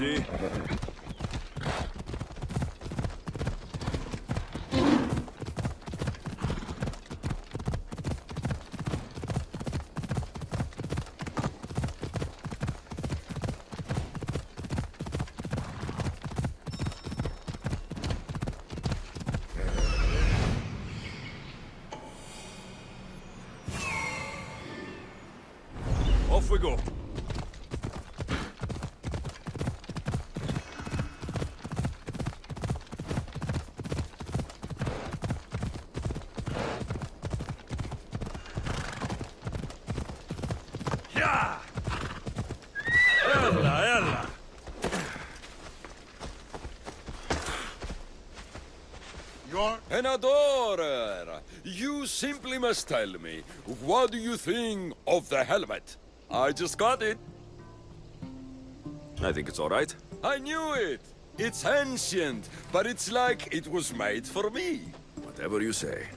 see? Off we go. Yeah! Ella! An adorer! You simply must tell me, what do you think of the helmet? I just got it. I think it's all right. I knew it! It's ancient, but it's like it was made for me. Whatever you say.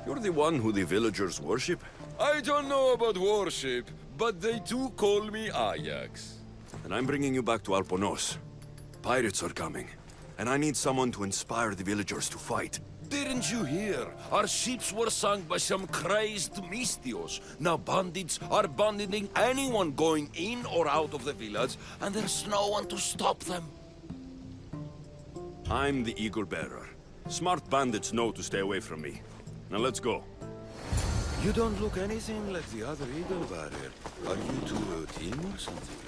You're the one who the villagers worship? I don't know about worship, but they do call me Ajax. And I'm bringing you back to Alponos. Pirates are coming, and I need someone to inspire the villagers to fight. Didn't you hear? Our ships were sunk by some crazed Mystios. Now bandits are banditing anyone going in or out of the village, and there's no one to stop them. I'm the Eagle Bearer. Smart bandits know to stay away from me. Now let's go. You don't look anything like the other Eagle Bearer. Are you two a team or something?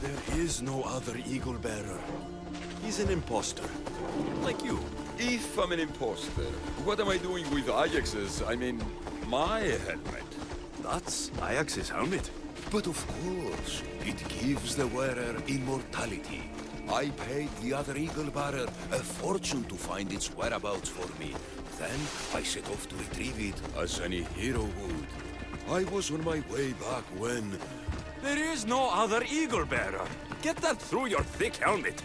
There is no other Eagle Bearer. He's an imposter. Like you. If I'm an imposter, what am I doing with Ajax's, my helmet? That's Ajax's helmet. But of course, it gives the wearer immortality. I paid the other Eagle Bearer a fortune to find its whereabouts for me. Then I set off to retrieve it, as any hero would. I was on my way back when... There is no other Eagle Bearer. Get that through your thick helmet.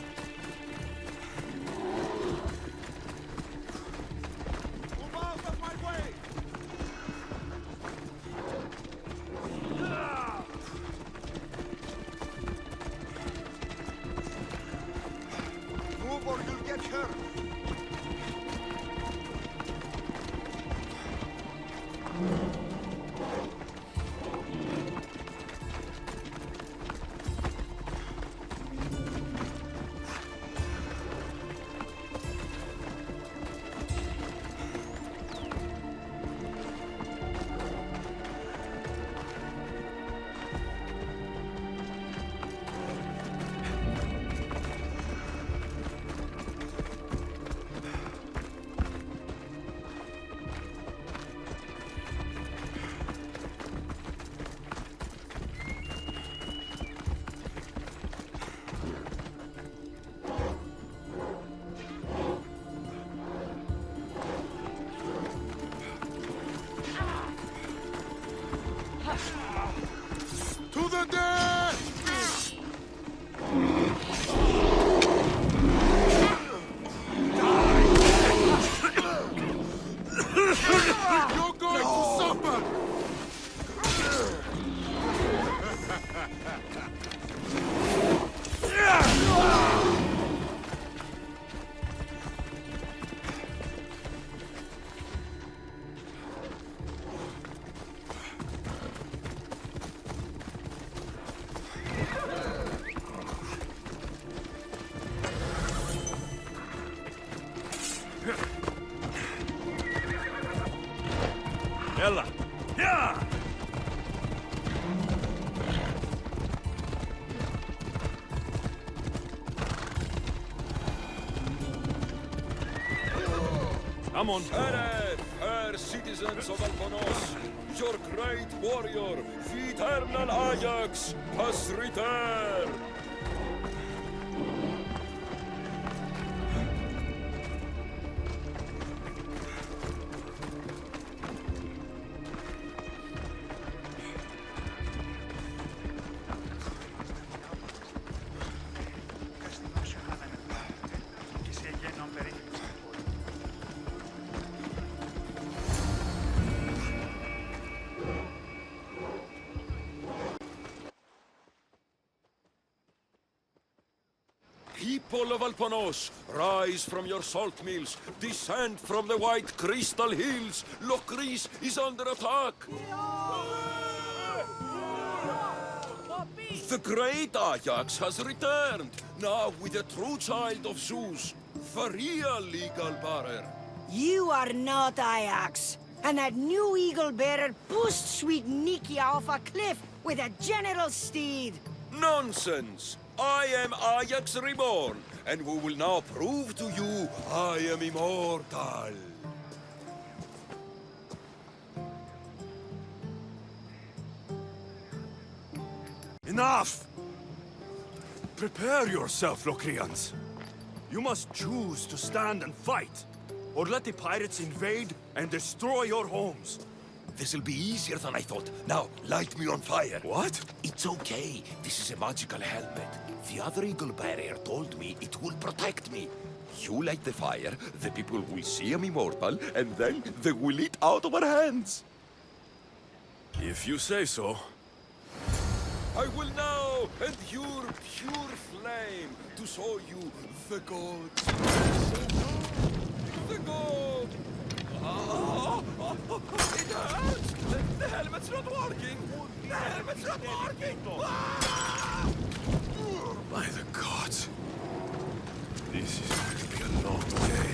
To the death! You're going to suffer! Ella! Yeah! Come on. Fair citizens of Alponos, your great warrior, the eternal Ajax, has returned! People of Alponos, rise from your salt mills, descend from the white crystal hills. Lokris is under attack. The great Ajax has returned, now with a true child of Zeus, the real eagle bearer. You are not Ajax. And that new eagle bearer pushed sweet Nikia off a cliff with a general steed. Nonsense! I am Ajax reborn, and we will now prove to you I am immortal. Enough! Prepare yourself, Locrians. You must choose to stand and fight, or let the pirates invade and destroy your homes. This'll be easier than I thought. Now, light me on fire. What? It's okay. This is a magical helmet. The other eagle barrier told me it will protect me. You light the fire, the people will see I'm immortal, and then they will eat out of our hands. If you say so. I will now endure pure flame to show you the gods. The gods! It hurts! The helmet's not working! The helmet's not working! By the gods. This is going to be a long day.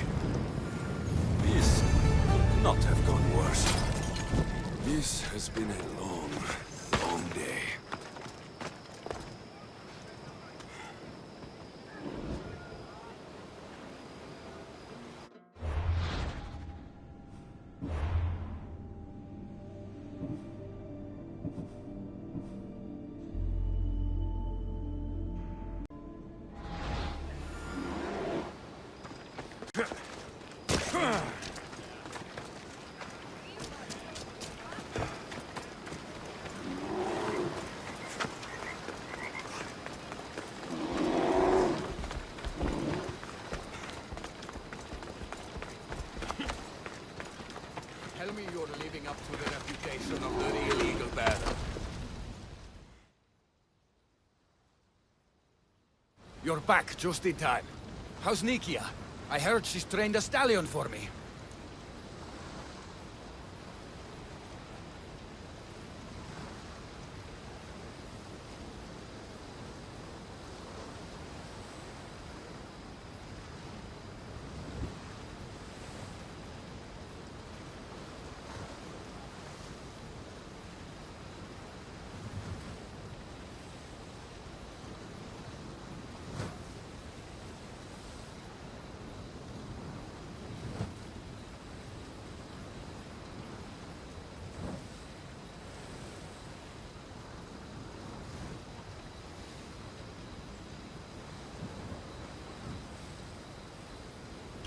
This could not have gone worse. This has been a long, long day. Tell me you're living up to the reputation of the real eagle bearer. You're back just in time. How's Nikia? I heard she's trained a stallion for me.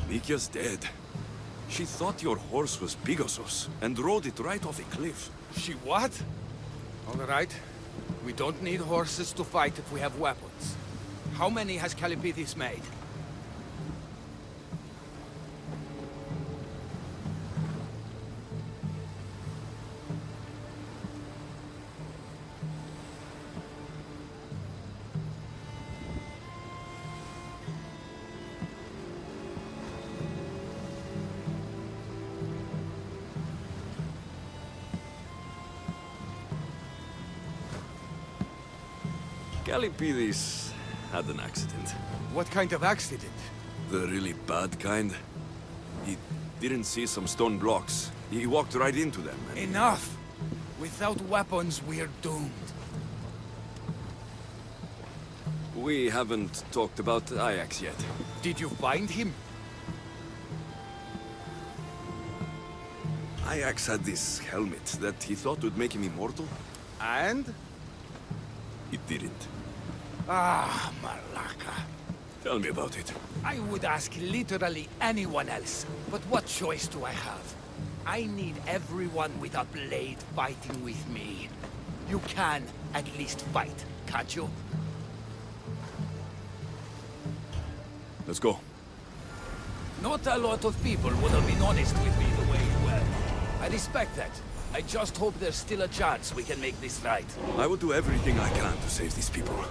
Nikia's dead. She thought your horse was Pegasus and rode it right off a cliff. She what? All right. We don't need horses to fight if we have weapons. How many has Calipidis made? Calipidis had an accident. What kind of accident? The really bad kind. He didn't see some stone blocks. He walked right into them. Enough! Without weapons, we're doomed. We haven't talked about Ajax yet. Did you find him? Ajax had this helmet that he thought would make him immortal. And? It didn't. Ah, Malaka. Tell me about it. I would ask literally anyone else, but what choice do I have? I need everyone with a blade fighting with me. You can at least fight, can't you? Let's go. Not a lot of people would have been honest with me the way you were. I respect that. I just hope there's still a chance we can make this right. I will do everything I can to save these people.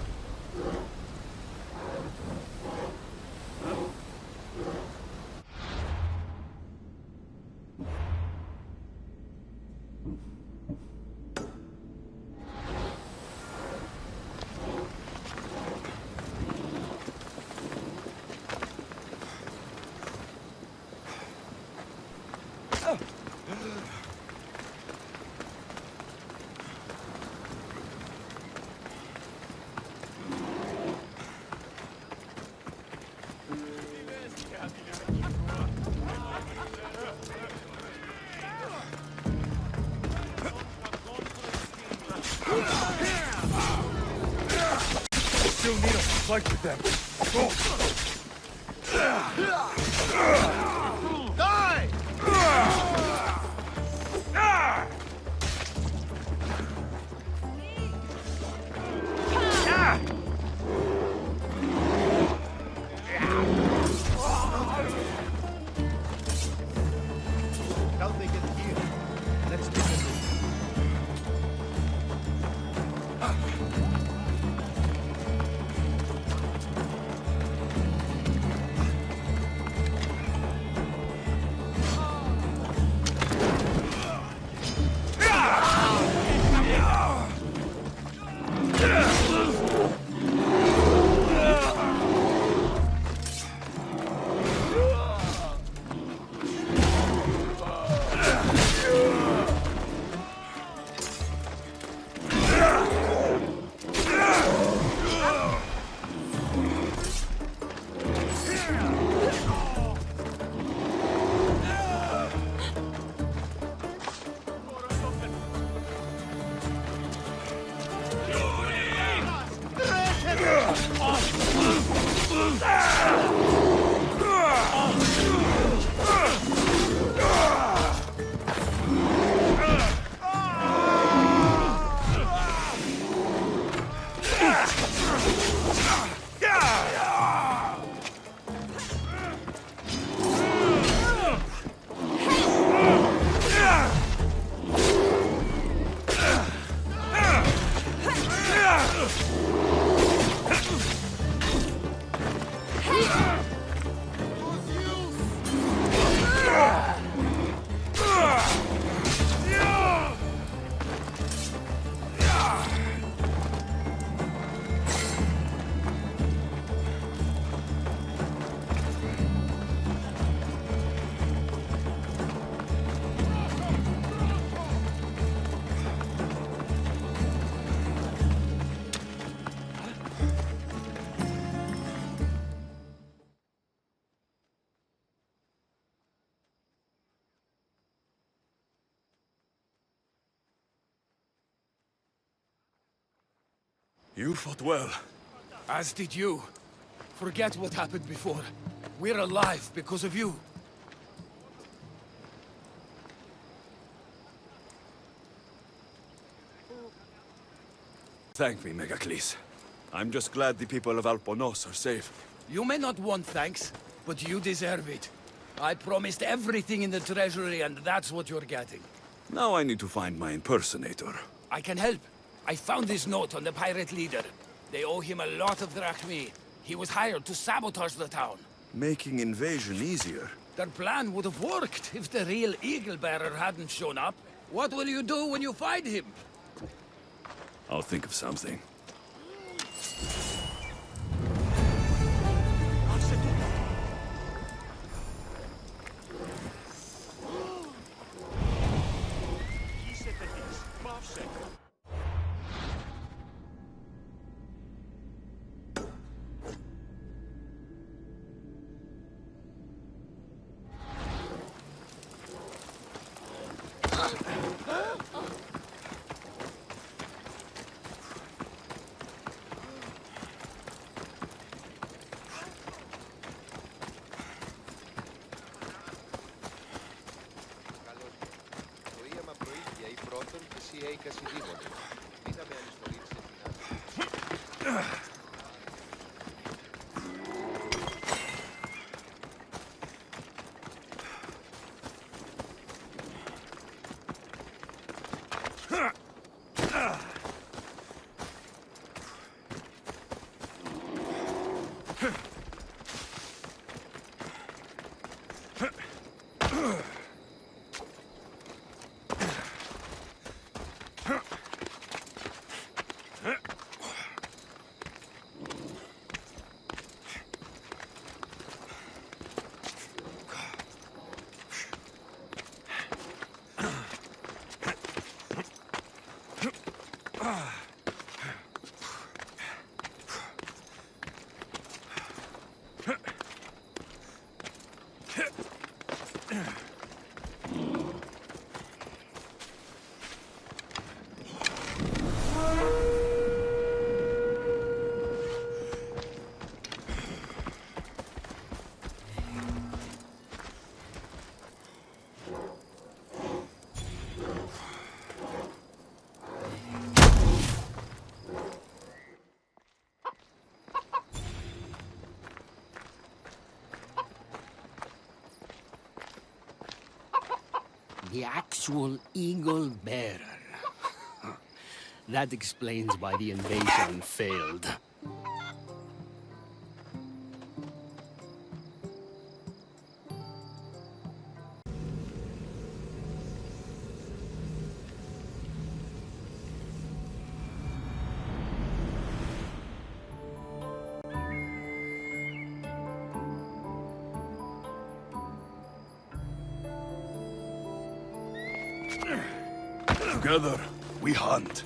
Still need us to fight with them. Die! How they get here? Let's take a look. You fought well. As did you. Forget what happened before. We're alive because of you. Thank me, Megacles. I'm just glad the people of Alponos are safe. You may not want thanks, but you deserve it. I promised everything in the treasury, and that's what you're getting. Now I need to find my impersonator. I can help. I found this note on the pirate leader. They owe him a lot of drachmi. He was hired to sabotage the town. Making invasion easier. Their plan would have worked if the real Eagle Bearer hadn't shown up. What will you do when you find him? I'll think of something. The actual eagle bearer. That explains why the invasion failed. Together, we hunt.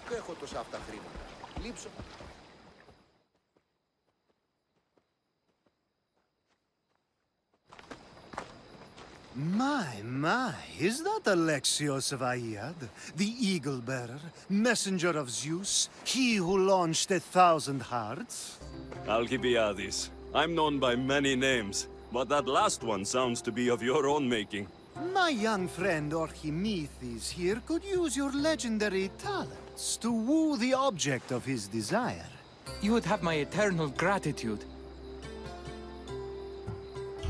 Πού έχω τόσα αυτά χρήματα. Λείψω. My, is that Alexios of Aiad, the Eagle Bearer, messenger of Zeus, he who launched 1,000 hearts? Alcibiades. I'm known by many names, but that last one sounds to be of your own making. My young friend Archimedes here could use your legendary talents to woo the object of his desire. You would have my eternal gratitude.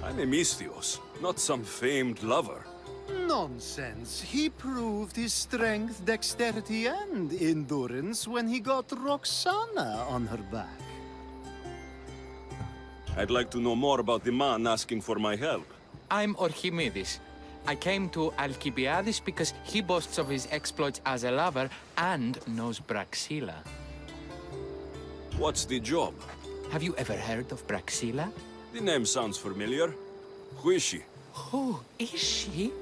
I'm Misthios, not some famed lover. Nonsense. He proved his strength, dexterity, and endurance when he got Roxana on her back. I'd like to know more about the man asking for my help. I'm Archimedes. I came to Alcibiades because he boasts of his exploits as a lover and knows Braxilla. What's the job? Have you ever heard of Braxilla? The name sounds familiar. Who is she? Who is she?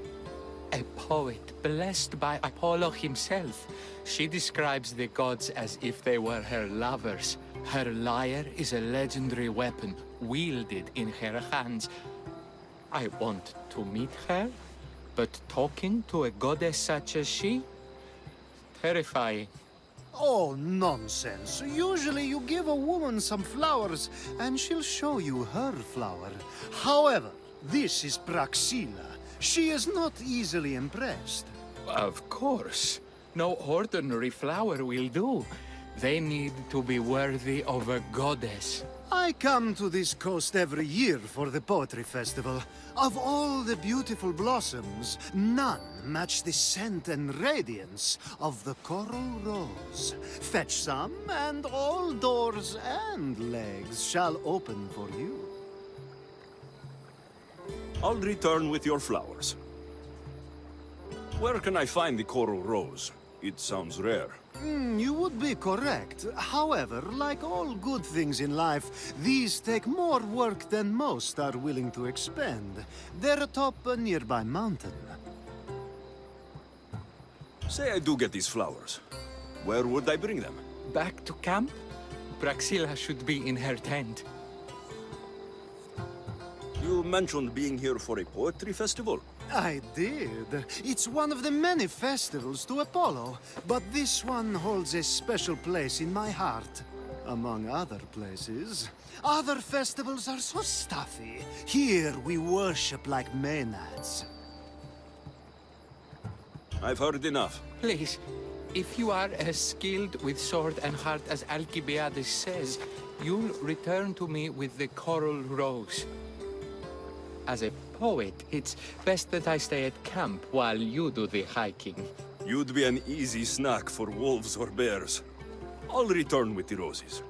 A poet blessed by Apollo himself. She describes the gods as if they were her lovers. Her lyre is a legendary weapon wielded in her hands. I want to meet her, but talking to a goddess such as she? Terrifying. Oh, nonsense. Usually you give a woman some flowers, and she'll show you her flower. However, this is Braxilla. She is not easily impressed. Of course. No ordinary flower will do. They need to be worthy of a goddess. I come to this coast every year for the Poetry Festival. Of all the beautiful blossoms, none match the scent and radiance of the coral rose. Fetch some, and all doors and legs shall open for you. I'll return with your flowers. Where can I find the coral rose? It sounds rare. You would be correct. However, like all good things in life, these take more work than most are willing to expend. They're atop a nearby mountain. Say I do get these flowers. Where would I bring them? Back to camp? Braxilla should be in her tent. You mentioned being here for a poetry festival. I did. It's one of the many festivals to Apollo, but this one holds a special place in my heart. Among other places. Other festivals are so stuffy. Here we worship like maenads. I've heard enough. Please, if you are as skilled with sword and heart as Alcibiades says, you'll return to me with the coral rose. As a poet, it's best that I stay at camp while you do the hiking. You'd be an easy snack for wolves or bears. I'll return with the roses.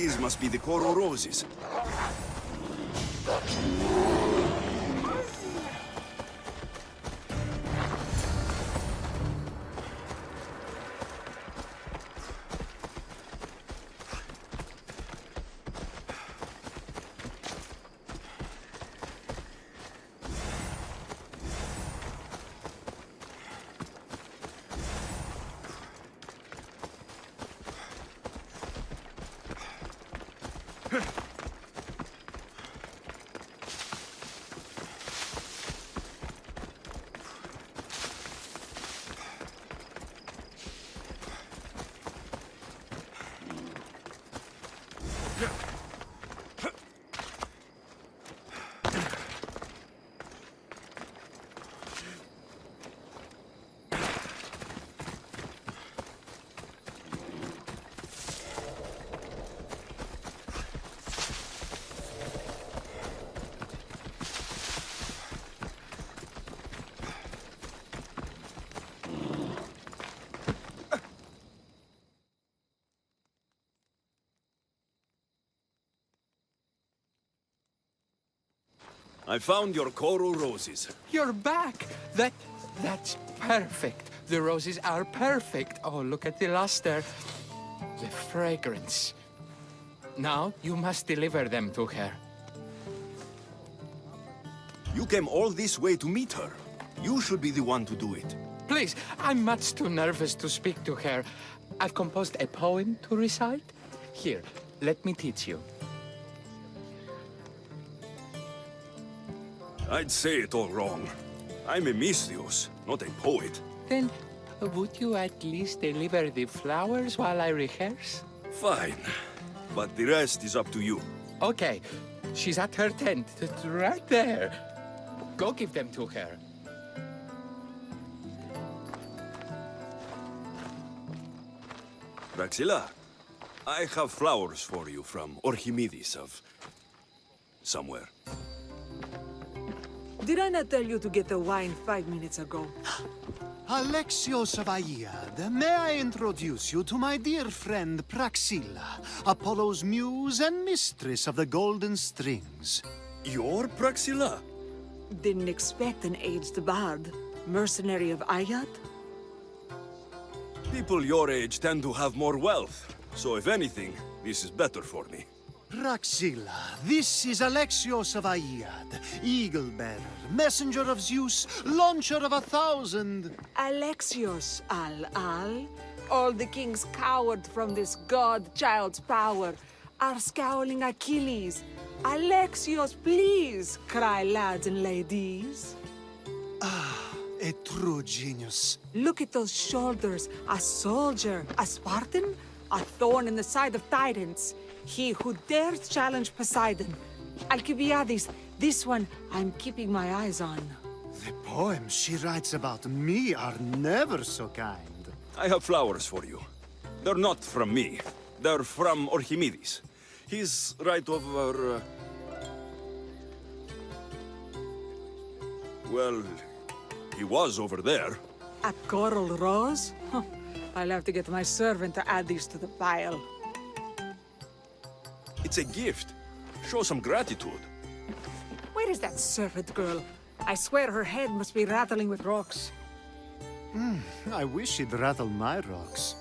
These must be the coral roses. I found your coral roses. You're back! That's perfect. The roses are perfect. Oh, look at the luster. The fragrance. Now, you must deliver them to her. You came all this way to meet her. You should be the one to do it. Please, I'm much too nervous to speak to her. I've composed a poem to recite. Here, let me teach you. I'd say it all wrong. I'm a mystios, not a poet. Then, would you at least deliver the flowers while I rehearse? Fine. But the rest is up to you. Okay, she's at her tent, right there. Go give them to her. Praxilla, I have flowers for you from Orchimedes of... somewhere. Did I not tell you to get the wine 5 minutes ago? Alexios of Aiad, may I introduce you to my dear friend Praxilla, Apollo's muse and mistress of the golden strings. You're Praxilla? Didn't expect an aged bard. Mercenary of Aiad? People your age tend to have more wealth, so if anything, this is better for me. Praxilla, this is Alexios of Aiad, Eagle-bearer, messenger of Zeus, launcher of 1,000... Alexios, al. All the kings cowered from this god-child's power. Our scowling Achilles. Alexios, please, cry lads and ladies. A true genius. Look at those shoulders. A soldier, a Spartan, a thorn in the side of titans. He who dares challenge Poseidon. Alcibiades, this one I'm keeping my eyes on. The poems she writes about me are never so kind. I have flowers for you. They're not from me. They're from Orchimedes. He's right over... Well, he was over there. A coral rose? Huh. I'll have to get my servant to add these to the pile. It's a gift. Show some gratitude. Where is that servant girl? I swear her head must be rattling with rocks. I wish she'd rattle my rocks.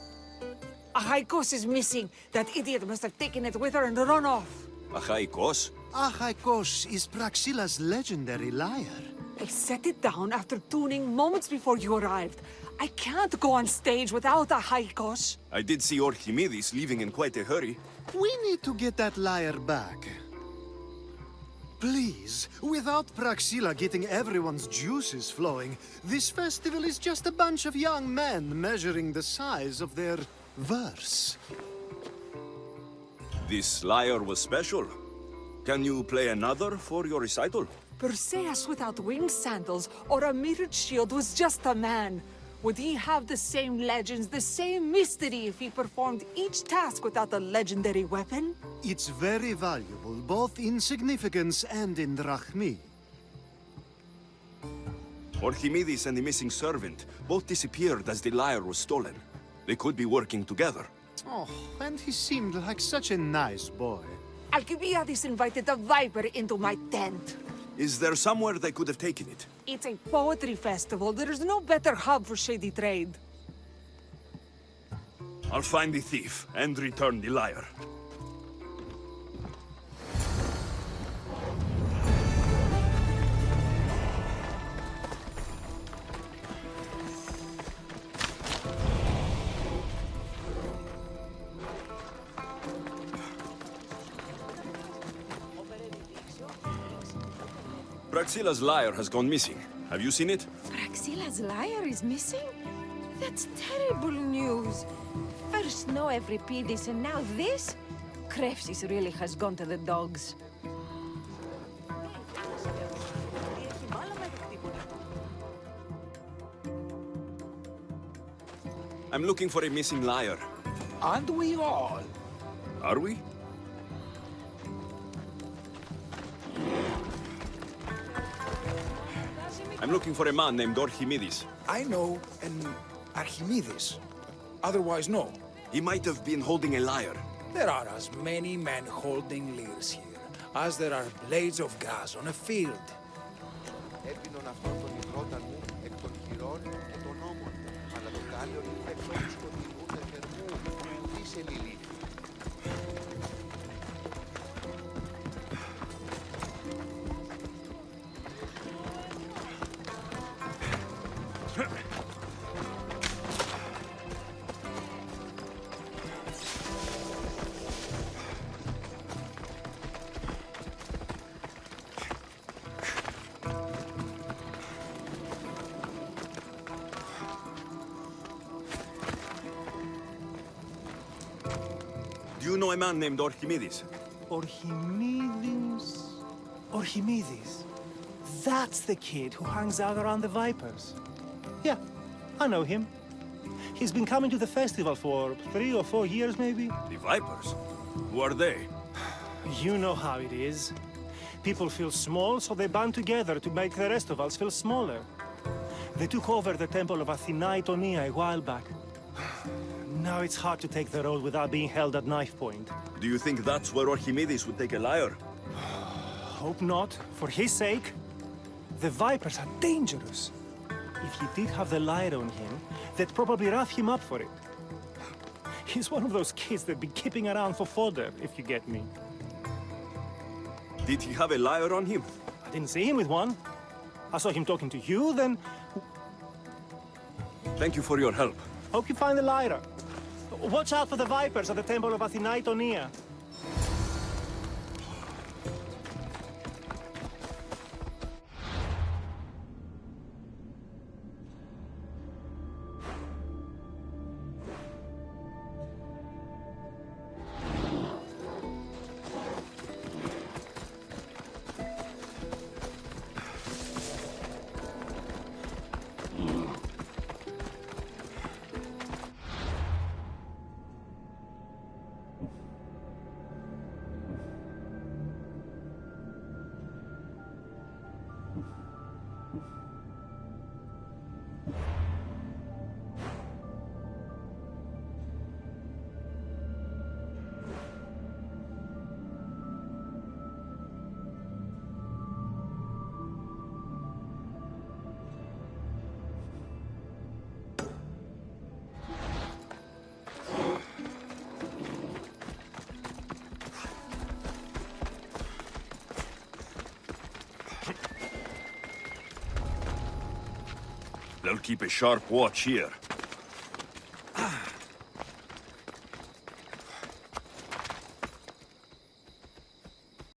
Achaikos is missing. That idiot must have taken it with her and run off. Achaikos? Achaikos is Praxilla's legendary lyre. I set it down after tuning moments before you arrived. I can't go on stage without Achaikos. I did see Orchimedes leaving in quite a hurry. We need to get that lyre back. Please, without Praxilla getting everyone's juices flowing, this festival is just a bunch of young men measuring the size of their verse. This lyre was special. Can you play another for your recital? Perseus without winged sandals or a mirrored shield was just a man. Would he have the same legends, the same mystery if he performed each task without a legendary weapon? It's very valuable, both in significance and in drachmi. Orchimedes and the missing servant both disappeared as the lyre was stolen. They could be working together. Oh, and he seemed like such a nice boy. Alcibiades invited a viper into my tent. Is there somewhere they could have taken it? It's a poetry festival. There's no better hub for shady trade. I'll find the thief and return the lyre. Praxilla's lyre has gone missing. Have you seen it? Praxilla's lyre is missing? That's terrible news. First Snow Euripides and now this? Krefsis really has gone to the dogs. I'm looking for a missing lyre. Aren't we all? Are we? I'm looking for a man named Archimedes. I know an Archimedes. Otherwise, no. He might have been holding a lyre. There are as many men holding lyres here as there are blades of grass on a field. Έπινον αυτόν τον υδρόταν μου εκ των χειρών και των ώμων, αλλά το κάλιον υπερσόν σκοτεινού θερμού ουδή σε λιλή. Do you know a man named Archimedes? Archimedes? Archimedes? That's the kid who hangs out around the Vipers. Yeah, I know him. He's been coming to the festival for 3 or 4 years, maybe. The Vipers? Who are they? You know how it is. People feel small, so they band together to make the rest of us feel smaller. They took over the temple of Athena Itonia a while back. Now it's hard to take the road without being held at knife point. Do you think that's where Archimedes would take a lyre? Hope not. For his sake. The Vipers are dangerous. If he did have the lyre on him, they'd probably rough him up for it. He's one of those kids that'd be keeping around for fodder, if you get me. Did he have a lyre on him? I didn't see him with one. I saw him talking to you, then... Thank you for your help. Hope you find the lyre. Watch out for the Vipers at the temple of Athena Itonia. They'll keep a sharp watch here.